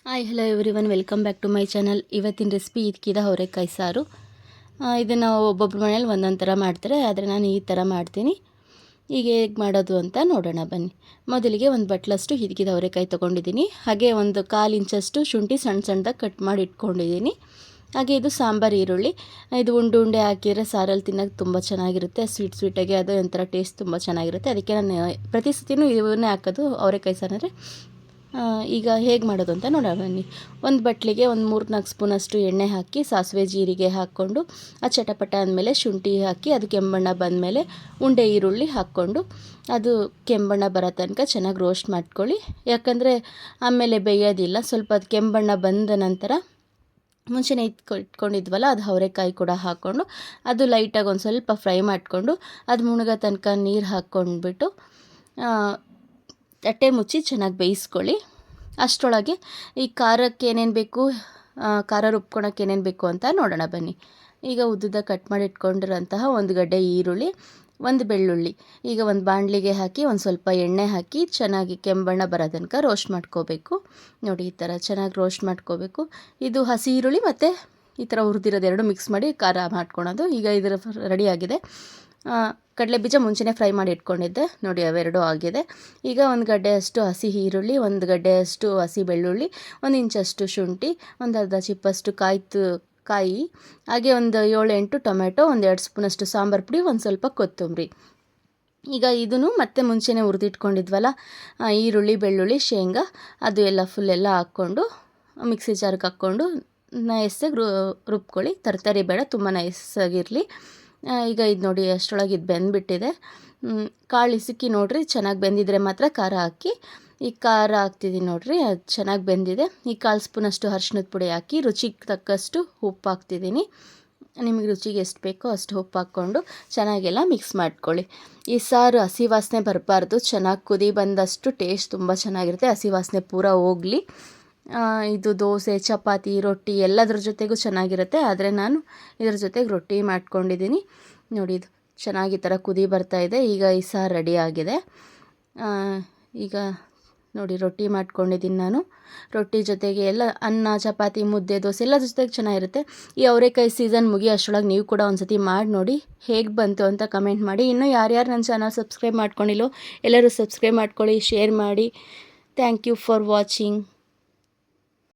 Hi hello everyone, welcome back to my channel. ಇವತ್ತಿನ recipe ಇದಕ್ಕಿದ ಅವರೆಕಾಯಿ ಸಾರು. ಇದನ್ನು ಒಬ್ಬೊಬ್ಬರ ಮನೇಲಿ ಒಂದೊಂದು ಥರ ಮಾಡ್ತಾರೆ, ಆದರೆ ನಾನು ಈ ಥರ ಮಾಡ್ತೀನಿ. ಈಗ ಹೇಗೆ ಮಾಡೋದು ಅಂತ ನೋಡೋಣ ಬನ್ನಿ. ಮೊದಲಿಗೆ ಒಂದು ಬಟ್ಲಷ್ಟು ಹಿದಕಿದ ಅವರೆಕಾಯಿ ತೊಗೊಂಡಿದ್ದೀನಿ. ಹಾಗೆ ಒಂದು 1/4 ಇಂಚಷ್ಟು ಶುಂಠಿ ಸಣ್ಣ ಸಣ್ಣದಾಗಿ ಕಟ್ ಮಾಡಿ ಇಟ್ಕೊಂಡಿದ್ದೀನಿ. ಹಾಗೆ ಇದು ಸಾಂಬಾರು ಈರುಳ್ಳಿ. ಇದು ಉಂಡೆ ಉಂಡೆ ಹಾಕಿದರೆ ಸಾರಲ್ಲಿ ತಿನ್ನೋಕೆ ತುಂಬ ಚೆನ್ನಾಗಿರುತ್ತೆ. ಸ್ವೀಟಾಗಿ ಅದು ಒಂಥರ ಟೇಸ್ಟ್ ತುಂಬ ಚೆನ್ನಾಗಿರುತ್ತೆ. ಅದಕ್ಕೆ ನಾನು ಪ್ರತಿ ಸತಿನೂ ಇವನ್ನೇ ಹಾಕೋದು ಅವರೆಕಾಯಿ ಸಾರಂದರೆ. ಈಗ ಹೇಗೆ ಮಾಡೋದು ಅಂತ ನೋಡೋಣ ಬನ್ನಿ. ಒಂದು ಬಟ್ಲಿಗೆ ಒಂದು 3-4 ಸ್ಪೂನಷ್ಟು ಎಣ್ಣೆ ಹಾಕಿ ಸಾಸಿವೆ ಜೀರಿಗೆ ಹಾಕ್ಕೊಂಡು ಅದು ಚಟಪಟ ಅಂದಮೇಲೆ ಶುಂಠಿ ಹಾಕಿ ಅದು ಕೆಂಬಣ್ಣ ಬಂದಮೇಲೆ ಉಂಡೆ ಈರುಳ್ಳಿ ಹಾಕ್ಕೊಂಡು ಅದು ಕೆಂಬಣ್ಣ ಬರೋ ತನಕ ಚೆನ್ನಾಗಿ ರೋಸ್ಟ್ ಮಾಡ್ಕೊಳ್ಳಿ. ಯಾಕಂದರೆ ಆಮೇಲೆ ಬೇಯೋದಿಲ್ಲ. ಸ್ವಲ್ಪ ಅದು ಕೆಂಬಣ್ಣ ಬಂದ ನಂತರ ಮುಂಚೆನೇ ಇಟ್ಕೊಂಡಿದ್ವಲ್ಲ ಅದು ಅವರೆಕಾಯಿ ಕೂಡ ಹಾಕ್ಕೊಂಡು ಅದು ಲೈಟಾಗಿ ಒಂದು ಸ್ವಲ್ಪ ಫ್ರೈ ಮಾಡಿಕೊಂಡು ಅದು ಮುಳುಗೋ ತನಕ ನೀರು ಹಾಕ್ಕೊಂಡ್ಬಿಟ್ಟು ತಟ್ಟೆ ಮುಚ್ಚಿ ಚೆನ್ನಾಗಿ ಬೇಯಿಸ್ಕೊಳ್ಳಿ. ಅಷ್ಟರೊಳಗೆ ಈ ಖಾರಕ್ಕೆ ಏನೇನು ಬೇಕು, ಖಾರ ರುಬ್ಕೊಳಕ್ಕೆ ಏನೇನು ಬೇಕು ಅಂತ ನೋಡೋಣ ಬನ್ನಿ. ಈಗ ಉದ್ದುದ ಕಟ್ ಮಾಡಿ ಇಟ್ಕೊಂಡಿರೋಂತಹ ಒಂದು ಗಡ್ಡೆ ಈರುಳ್ಳಿ, ಒಂದು ಬೆಳ್ಳುಳ್ಳಿ ಈಗ ಒಂದು ಬಾಣಲಿಗೆ ಹಾಕಿ ಒಂದು ಸ್ವಲ್ಪ ಎಣ್ಣೆ ಹಾಕಿ ಚೆನ್ನಾಗಿ ಕೆಂಬಣ್ಣ ಬರೋ ತನಕ ರೋಸ್ಟ್ ಮಾಡ್ಕೋಬೇಕು. ನೋಡಿ, ಈ ಥರ ಚೆನ್ನಾಗಿ ರೋಸ್ಟ್ ಮಾಡ್ಕೋಬೇಕು. ಇದು ಹಸಿ ಈರುಳ್ಳಿ ಮತ್ತು ಈ ಥರ ಹುರಿದಿರೋದು ಎರಡು ಮಿಕ್ಸ್ ಮಾಡಿ ಖಾರ ಮಾಡ್ಕೊಳೋದು. ಈಗ ಇದರ ರೆಡಿಯಾಗಿದೆ. ಕಡಲೆ ಬೀಜ ಮುಂಚೆನೇ ಫ್ರೈ ಮಾಡಿ ಇಟ್ಕೊಂಡಿದ್ದೆ, ನೋಡಿ ಅವೆರಡೂ ಆಗಿದೆ. ಈಗ ಒಂದು ಗಡ್ಡೆಯಷ್ಟು ಹಸಿ ಈರುಳ್ಳಿ, ಒಂದು ಗಡ್ಡೆಯಷ್ಟು ಹಸಿ ಬೆಳ್ಳುಳ್ಳಿ, 1 ಇಂಚಷ್ಟು ಶುಂಠಿ, ಒಂದು ಅರ್ಧ ಚಿಪ್ಪಷ್ಟು ಕಾಯಿ, ಹಾಗೆ ಒಂದು 7-8 ಟೊಮೆಟೊ, ಒಂದು 2 ಸ್ಪೂನಷ್ಟು ಸಾಂಬಾರು ಪುಡಿ, ಒಂದು ಸ್ವಲ್ಪ ಕೊತ್ತಂಬರಿ. ಈಗ ಇದನ್ನು ಮತ್ತೆ ಮುಂಚೆನೇ ಹುರಿದಿಟ್ಕೊಂಡಿದ್ವಲ್ಲ ಈರುಳ್ಳಿ, ಬೆಳ್ಳುಳ್ಳಿ, ಶೇಂಗಾ ಅದು ಎಲ್ಲ ಫುಲ್ಲೆಲ್ಲ ಹಾಕ್ಕೊಂಡು ಮಿಕ್ಸಿ ಜಾರ್ಗೆ ಹಾಕ್ಕೊಂಡು ನೈಸಾಗಿ ರುಬ್ಕೊಳ್ಳಿ. ತರಕಾರಿ ಬೇಡ, ತುಂಬ ನೈಸಾಗಿರಲಿ. ಈಗ ಇದು ನೋಡಿ ಅಷ್ಟರೊಳಗೆ ಇದು ಬೆಂದುಬಿಟ್ಟಿದೆ. ಕಾಳು ಇಸುಕಿ ನೋಡಿರಿ, ಚೆನ್ನಾಗಿ ಬೆಂದಿದ್ರೆ ಮಾತ್ರ ಖಾರ ಹಾಕಿ. ಈ ಖಾರ ಹಾಕ್ತಿದ್ದೀನಿ ನೋಡಿರಿ, ಅದು ಚೆನ್ನಾಗಿ ಬೆಂದಿದೆ. ಈ 1/4 ಸ್ಪೂನಷ್ಟು ಅರಿಶಿಣದ ಪುಡಿ ಹಾಕಿ ರುಚಿಗೆ ತಕ್ಕಷ್ಟು ಉಪ್ಪು ಹಾಕ್ತಿದ್ದೀನಿ. ನಿಮಗೆ ರುಚಿಗೆ ಎಷ್ಟು ಬೇಕೋ ಅಷ್ಟು ಉಪ್ಪು ಹಾಕ್ಕೊಂಡು ಚೆನ್ನಾಗೆಲ್ಲ ಮಿಕ್ಸ್ ಮಾಡ್ಕೊಳ್ಳಿ. ಈ ಸಾರು ಹಸಿ ವಾಸನೆ ಬರಬಾರ್ದು, ಚೆನ್ನಾಗಿ ಕುದಿ ಬಂದಷ್ಟು ಟೇಸ್ಟ್ ತುಂಬ ಚೆನ್ನಾಗಿರುತ್ತೆ. ಹಸಿ ವಾಸನೆ ಪೂರ ಹೋಗಲಿ. ಇದು ದೋಸೆ, ಚಪಾತಿ, ರೊಟ್ಟಿ ಎಲ್ಲದ್ರ ಜೊತೆಗೂ ಚೆನ್ನಾಗಿರುತ್ತೆ. ಆದರೆ ನಾನು ಇದ್ರ ಜೊತೆಗೆ ರೊಟ್ಟಿ ಮಾಡ್ಕೊಂಡಿದ್ದೀನಿ. ನೋಡಿ, ಇದು ಚೆನ್ನಾಗಿ ಈ ಥರ ಕುದಿ ಬರ್ತಾಯಿದೆ. ಈಗ ಈ ಸಾರು ರೆಡಿ ಆಗಿದೆ. ಈಗ ನೋಡಿ ರೊಟ್ಟಿ ಮಾಡ್ಕೊಂಡಿದ್ದೀನಿ ನಾನು. ರೊಟ್ಟಿ ಜೊತೆಗೆ ಎಲ್ಲ ಅನ್ನ, ಚಪಾತಿ, ಮುದ್ದೆ, ದೋಸೆ ಎಲ್ಲ ಜೊತೆಗೆ ಚೆನ್ನಾಗಿರುತ್ತೆ. ಈ ಅವರೆಕಾಯಿ ಸೀಸನ್ ಮುಗಿ ಅಷ್ಟರೊಳಗೆ ನೀವು ಕೂಡ ಒಂದು ಸತಿ ಮಾಡಿ ನೋಡಿ, ಹೇಗೆ ಬಂತು ಅಂತ ಕಮೆಂಟ್ ಮಾಡಿ. ಇನ್ನೂ ಯಾರ್ಯಾರು ನನ್ನ ಚಾನಲ್ ಸಬ್ಸ್ಕ್ರೈಬ್ ಮಾಡ್ಕೊಂಡಿಲ್ಲೋ ಎಲ್ಲರೂ ಸಬ್ಸ್ಕ್ರೈಬ್ ಮಾಡ್ಕೊಳ್ಳಿ, ಶೇರ್ ಮಾಡಿ. Thank you for watching.